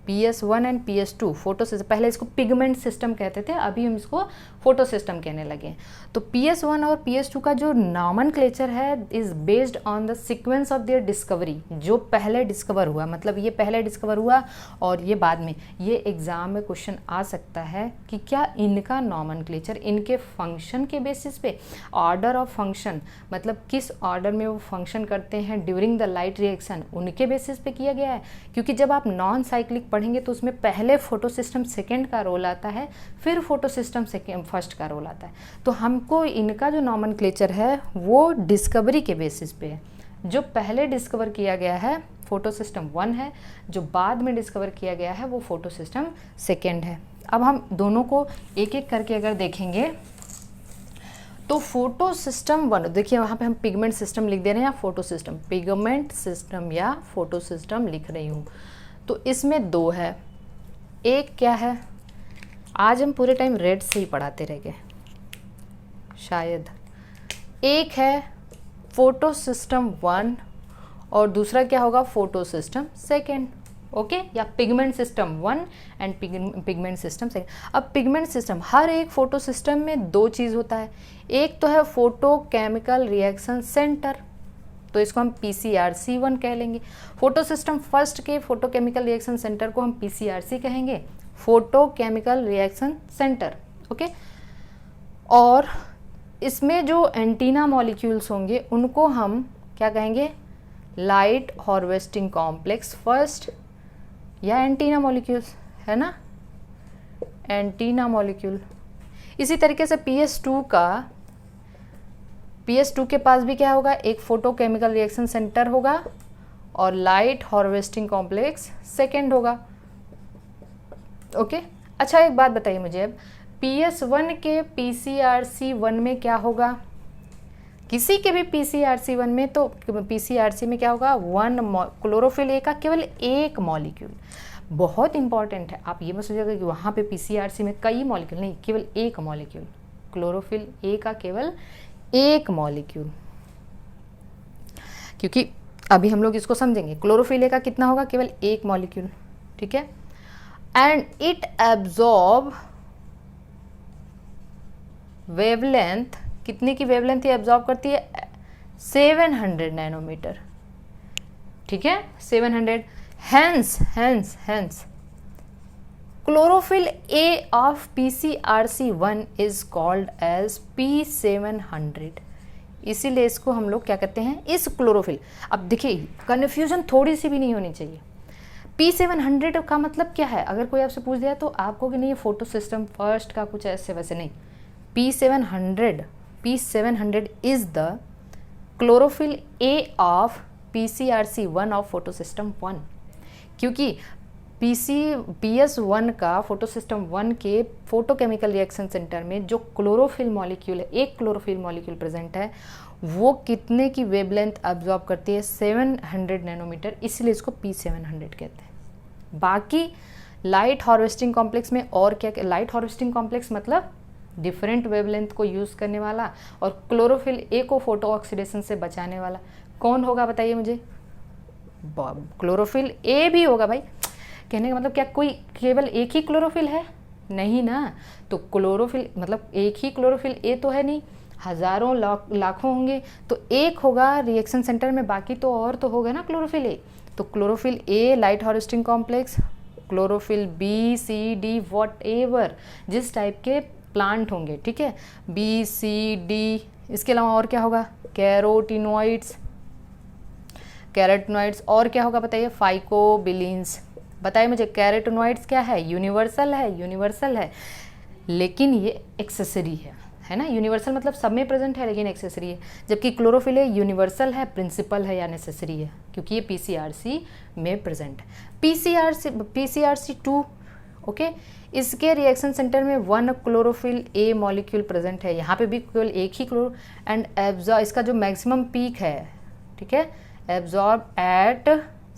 PS1 and PS2 photosystem. पहले इसको पिगमेंट सिस्टम कहते थे, अभी हम इसको फोटो सिस्टम कहने लगे। तो PS1 और PS2 का जो नॉमेनक्लेचर है is based on the sequence of their discovery, जो पहले डिस्कवर हुआ, मतलब ये पहले डिस्कवर हुआ और ये बाद में। ये एग्जाम में क्वेश्चन आ सकता है कि क्या इनका नॉमेनक्लेचर इनके फंक्शन के बेसिस पे, ऑर्डर ऑफ फंक्शन मतलब किस ऑर्डर में वो फंक्शन करते हैं ड्यूरिंग द लाइट रिएक्शन, उनके बेसिस पे किया गया है। क्योंकि जब आप नॉन साइक्लिक पढ़ेंगे तो उसमें पहले फोटो सिस्टम सेकेंड का रोल आता है, फिर फोटो सिस्टम फर्स्ट का रोल आता है। तो हमको इनका जो नॉमेनक्लेचर है वो डिस्कवरी के बेसिस पे है। जो पहले डिस्कवर किया गया है फोटो सिस्टम 1 है, जो बाद में डिस्कवर किया गया है वो फोटो सिस्टम सेकेंड है। अब हम दोनों को एक एक करके अगर देखेंगे तो फोटो सिस्टम 1, देखिए वहाँ पे हम पिगमेंट सिस्टम लिख दे रहे हैं या फोटो सिस्टम, पिगमेंट सिस्टम या फोटो सिस्टम लिख रही हूँ। तो इसमें दो है, एक क्या है, आज हम पूरे टाइम रेड से ही पढ़ाते रह गए शायद। एक है फोटो सिस्टम 1 और दूसरा क्या होगा, फोटो सिस्टम सेकेंड, ओके, या pigment system 1 and pigment system second. अब पिगमेंट सिस्टम, हर एक फोटो सिस्टम में दो चीज़ होता है, एक तो है फोटो केमिकल रिएक्शन सेंटर, तो इसको हम PCRC1 कह लेंगे। फोटो सिस्टम फर्स्ट के फोटो केमिकल रिएक्शन सेंटर को हम PCRC कहेंगे, photo chemical reaction centre, okay. और इसमें जो एंटीना मॉलिक्यूल्स होंगे उनको हम क्या कहेंगे, लाइट हार्वेस्टिंग कॉम्प्लेक्स फर्स्ट या एंटीना मॉलिक्यूल्स, है ना, एंटीना मॉलिक्यूल। इसी तरीके से PS2 के पास भी क्या होगा, एक फोटो केमिकल रिएक्शन सेंटर होगा और लाइट हार्वेस्टिंग कॉम्प्लेक्स सेकेंड होगा, ओके। अच्छा एक बात बताइए मुझे, अब PS1 के PCRC1 में क्या होगा, किसी के भी PCRC1 में, तो PCRC में क्या होगा, क्लोरोफिल ए का केवल एक मॉलिक्यूल, बहुत इंपॉर्टेंट है। आप ये मत सोचिएगा कि वहाँ पे PCRC में कई मॉलिक्यूल, नहीं, केवल एक मॉलिक्यूल, क्लोरोफिल ए का केवल एक मॉलिक्यूल। क्योंकि अभी हम लोग इसको समझेंगे। क्लोरोफिल ए का कितना होगा, केवल एक मॉलिक्यूल, ठीक है, एंड इट एब्जॉर्ब वेवलेंथ, कितने की वेवलेंथ ये एब्जॉर्ब करती है, 700 नैनोमीटर, ठीक है, 700। Hence chlorophyll a of PCRC1 is called as P700, इसीलिए इसको हम लोग क्या कहते हैं, इस क्लोरोफिल। अब देखिए कन्फ्यूजन थोड़ी सी भी नहीं होनी चाहिए। P700 का मतलब क्या है, अगर कोई आपसे पूछ दिया तो आप कहोगे नहीं ये फोटो सिस्टम फर्स्ट का कुछ ऐसे वैसे नहीं। P700 is the chlorophyll a of PCRC1 of photo system 1, क्योंकि PS1 का फोटो सिस्टम 1 के फोटोकेमिकल रिएक्शन सेंटर में जो क्लोरोफिल मॉलिक्यूल है, एक क्लोरोफिल मॉलिक्यूल प्रेजेंट है, वो कितने की वेवलेंथ एब्जॉर्ब करती है, 700 नैनोमीटर, इसलिए इसको P700 कहते हैं। बाकी लाइट हार्वेस्टिंग कॉम्प्लेक्स में और क्या, लाइट हार्वेस्टिंग कॉम्प्लेक्स मतलब डिफरेंट वेवलेंथ को यूज़ करने वाला और क्लोरोफिल ए को फोटो ऑक्सीडेशन से बचाने वाला कौन होगा बताइए मुझे, क्लोरोफिल ए भी होगा भाई। कहने का मतलब क्या कोई केवल एक ही क्लोरोफिल है, नहीं ना, तो क्लोरोफिल मतलब एक ही क्लोरोफिल ए तो है नहीं, हज़ारों लाखों होंगे, तो एक होगा रिएक्शन सेंटर में, बाकी तो और तो होगा ना क्लोरोफिल ए। तो chlorophyll a light harvesting complex, chlorophyll b c d whatever जिस टाइप के प्लांट होंगे, ठीक है, बी सी डी, इसके अलावा और क्या होगा, कैरोटिनॉइड्स और क्या होगा बताइए, फाइकोबिलिन्स। बताइए मुझे कैरोटिनॉइड्स क्या है, यूनिवर्सल है लेकिन ये एक्सेसरी है ना, यूनिवर्सल मतलब सब में प्रेजेंट है लेकिन एक्सेसरी है, जबकि क्लोरोफिल है यूनिवर्सल है, प्रिंसिपल है या नेसेसरी है, क्योंकि ये PCRC में प्रेजेंट है। PCRC2 ओके, इसके रिएक्शन सेंटर में 1 क्लोरोफिल ए मॉलिक्यूल प्रेजेंट है, यहाँ पे भी केवल एक ही क्लोरो एंड एब्जॉर्ब, इसका जो मैक्सिमम पीक है, ठीक है, एब्जॉर्ब एट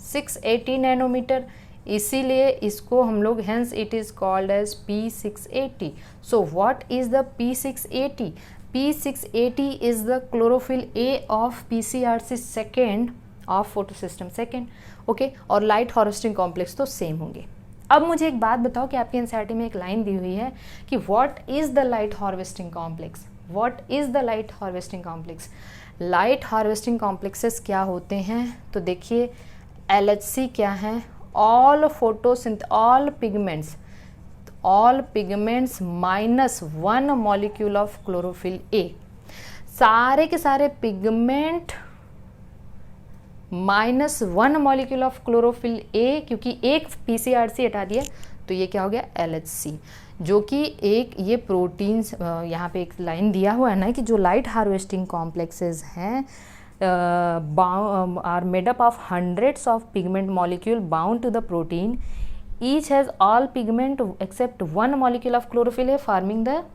680 नैनोमीटर, इसीलिए इसको हम लोग hence it is called as P680। So what is the P680? P680 is the chlorophyll a of PCRC second of photosystem second, okay, और लाइट हार्वेस्टिंग कॉम्प्लेक्स तो same होंगे। अब मुझे एक बात बताओ कि आपकी एनसीईआरटी में एक लाइन दी हुई है कि what is the light harvesting complex, what is the light harvesting complex. Light harvesting complexes क्या होते हैं, तो देखिए LHC क्या है, all pigments minus 1 molecule of chlorophyll A, सारे के सारे pigment minus 1 molecule of chlorophyll A, क्योंकि एक PCRC हटा दिया तो ये क्या हो गया LHC, जो कि एक ये प्रोटीन्स, यहाँ पे एक लाइन दिया हुआ है ना कि जो लाइट हार्वेस्टिंग कॉम्प्लेक्सेस हैं are made up of hundreds of pigment molecule bound to the protein, each has all pigment except 1 molecule of chlorophyll A forming the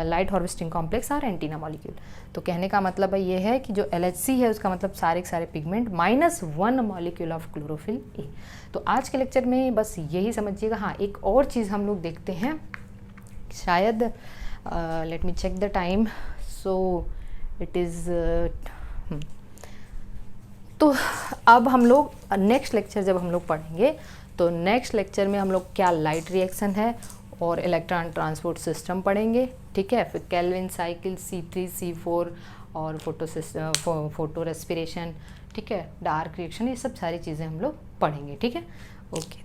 light harvesting complex or antenna molecule। तो कहने का मतलब ये है कि जो LHC है उसका मतलब सारे के सारे pigment minus 1 molecule of chlorophyll ए। तो आज के लेक्चर में बस यही समझिएगा। हाँ, एक और चीज़ हम लोग देखते हैं, शायद let me check the time, so it is तो अब हम लोग नेक्स्ट लेक्चर जब हम लोग पढ़ेंगे तो नेक्स्ट लेक्चर में हम लोग क्या लाइट रिएक्शन है और इलेक्ट्रॉन ट्रांसपोर्ट सिस्टम पढ़ेंगे, ठीक है, फिर केल्विन साइकिल, C3 C4 और फोटो रेस्पिरेशन, ठीक है, डार्क रिएक्शन, ये सब सारी चीज़ें हम लोग पढ़ेंगे, ठीक है, ओके।